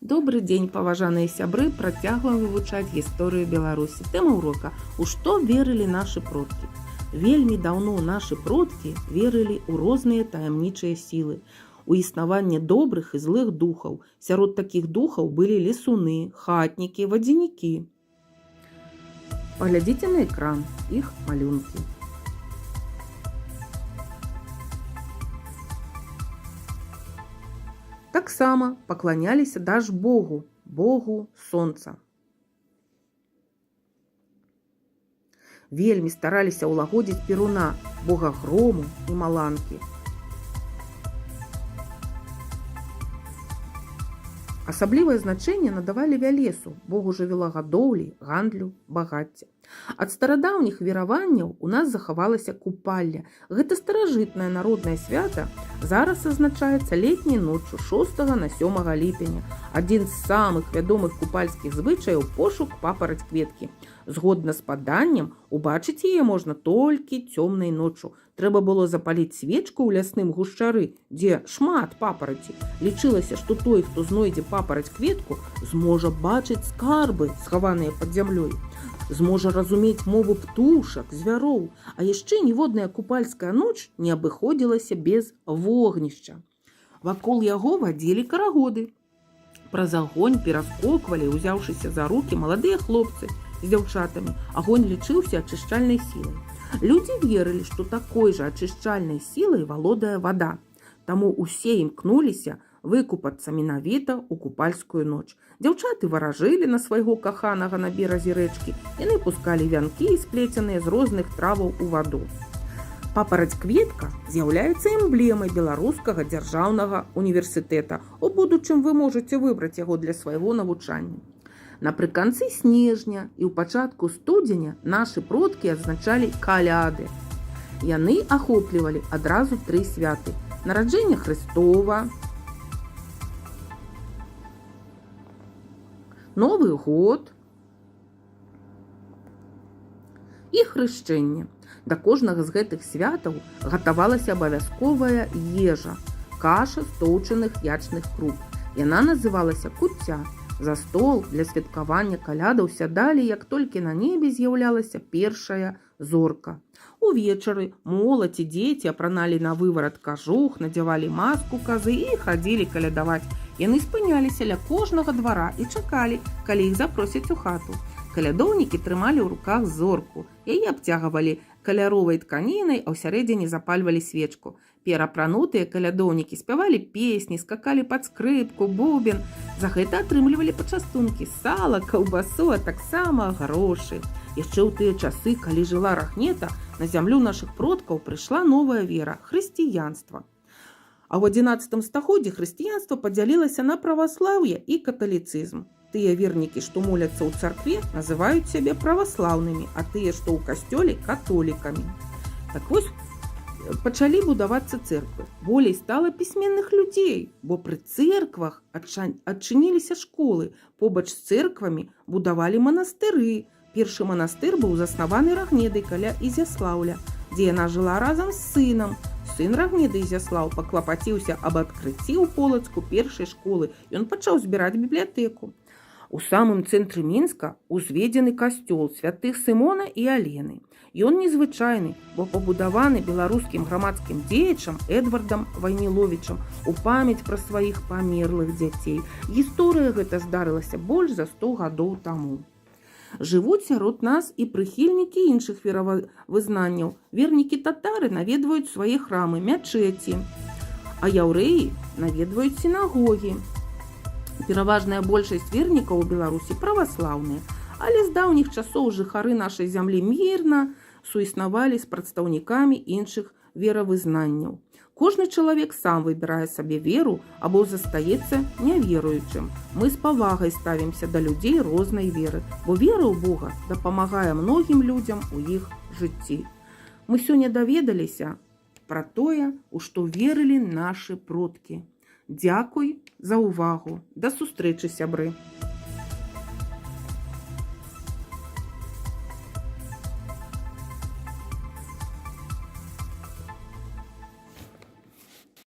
Добрый день, паважаныя сябры, працягваем вывучаць гісторыю Беларусі. Тэма урока: у што верылі нашы продкі. Вельмі даўно нашы продкі верылі ў розныя таямнічыя сілы, у існаванне добрых і злых духаў. Сярод такіх духаў былі лесуны, хатнікі, вадзянікі. Паглядзіце на экран іх малюнкі. Таксама пакланяліся Дажбогу, богу сонца. Вельмі стараліся ўлагодзіць Перуна, бога грому і маланкі. Асаблівае значэнне надавалі Вялесу, богу жывёлагадоўлі, гандлю, багацця. Ад старадаўніх вераванняў у нас захавалася купалля. Гэта старажытнае народнае свята зараз азначаецца летняй ноччу 6 на 7 ліпеня. Адзін з самых вядомых купальскіх звычаяў – пошук папараць-кветкі. Згодна з паданнем, убачыць яе можна толькі цёмнай ноччу. Трэба было запаліць свечку ў лясным гушчары, дзе шмат папараці. Лічылася, што той, хто знойдзе папараць-кветку, зможа бачыць скарбы, схаваныя пад зямлёй. Зможа разумець мову птушак, звяроў, а яшчэ ніводная купальская ноч не абыходзілася без вогнішча. Вакол яго вадзілі карагоды. Праз агонь пераскоквалі, узяўшыся за рукі, маладыя хлопцы з дзяўчатамі. Агонь лічыўся ачышчальнай сілай. Людзі верылі, што такой жа ачышчальнай сілай валодае вада. Таму ўсе імкнуліся выкупацца менавіта ў купальскую ноч. Дзяўчаты варажылі на свайго каханага на беразе рэчкі. Яны пускалі вянкі, сплеценыя з розных траваў у ваду. Папараць-кветка з'яўляецца эмблемай беларускага дзяржаўнага універсітэта. У будучым вы можаце выбраць яго для свайго навучання. Напрыканцы снежня і ў пачатку студзеня нашы продкі адзначалі каляды. Яны ахоплівалі адразу 3 святы: нараджэнне Хрыстова, Новы год і хрышчэнне. Да кожнага з гэтых святаў гатавалася абавязковая ежа – каша з тоўчаных ячных круп. Яна называлася куцця. За стол для святкавання калядаў сядалі, як толькі на небе з'яўлялася першая зорка. Увечары моладзь і дзеці апраналі на выварат кажух, надзявалі маску казы і хадзілі калядаваць. Яны спыняліся ля кожнага двара і чакалі, калі іх запросяць у хату. Калядоўнікі трымалі ў руках зорку. Яе абцягвалі каляровай тканінай, а ўсярэдзіне запальвалі свечку. Перапранутыя калядоўнікі спявалі песні, скакалі пад скрыпку, бубен. За гэта атрымлівалі пачастункі: сала, каўбасу, а таксама грошы. Яшчэ ў тыя часы, калі жыла Рахнета, на зямлю нашых продкаў прыйшла новая вера – хрысціянства. А ў 11 стагоддзі хрысціянства падзялілася на праваслаўе і каталіцызм. Тыя вернікі, што моляцца ў царкве, называюць сябе праваслаўнымі, а тыя, што ў касцёле – католікамі. Так вось, пачалі будавацца цэрквы. Болей стала пісьменных людзей, бо пры цэрквах адчыніліся школы. Побач з цэрквамі будавалі манастыры. Першы манастыр быў заснаваны Рагнедай каля Ізяслаўля, дзе яна жыла разам з сынам. Сын Рагнеды Ізяслаў паклапаціўся аб адкрыцці ў Полацку першай школы. Ён пачаў збіраць бібліятэку. У самым цэнтры Мінска узведзены касцёл святых Сымона і Алены. Ён незвычайны, бо пабудаваны беларускім грамадскім дзеячам Эдвардам Вайніловічам у памяць пра сваіх памерлых дзяцей. Гісторыя гэта здарылася больш за 100 гадоў таму. Жывуць сярод нас і прыхільнікі іншых веравызнанняў. Вернікі-татары наведваюць свае храмы, мячэці, а яўрэі наведваюць сінагогі. Пераважная большасць вернікаў у Беларусі праваслаўныя, але з даўніх часоў жыхары нашай зямлі мірна суіснавалі з прадстаўнікамі іншых веравызнанняў. Кожны чалавек сам выбірае сабе веру або застаецца няверуючым. Мы з павагай ставімся да людзей рознай веры, бо вера ў Бога дапамагае многім людзям у іх жыцці. Мы сёння даведаліся пра тое, у што верылі нашы продкі. Дзякуй за ўвагу. Да сустрэчы, сябры!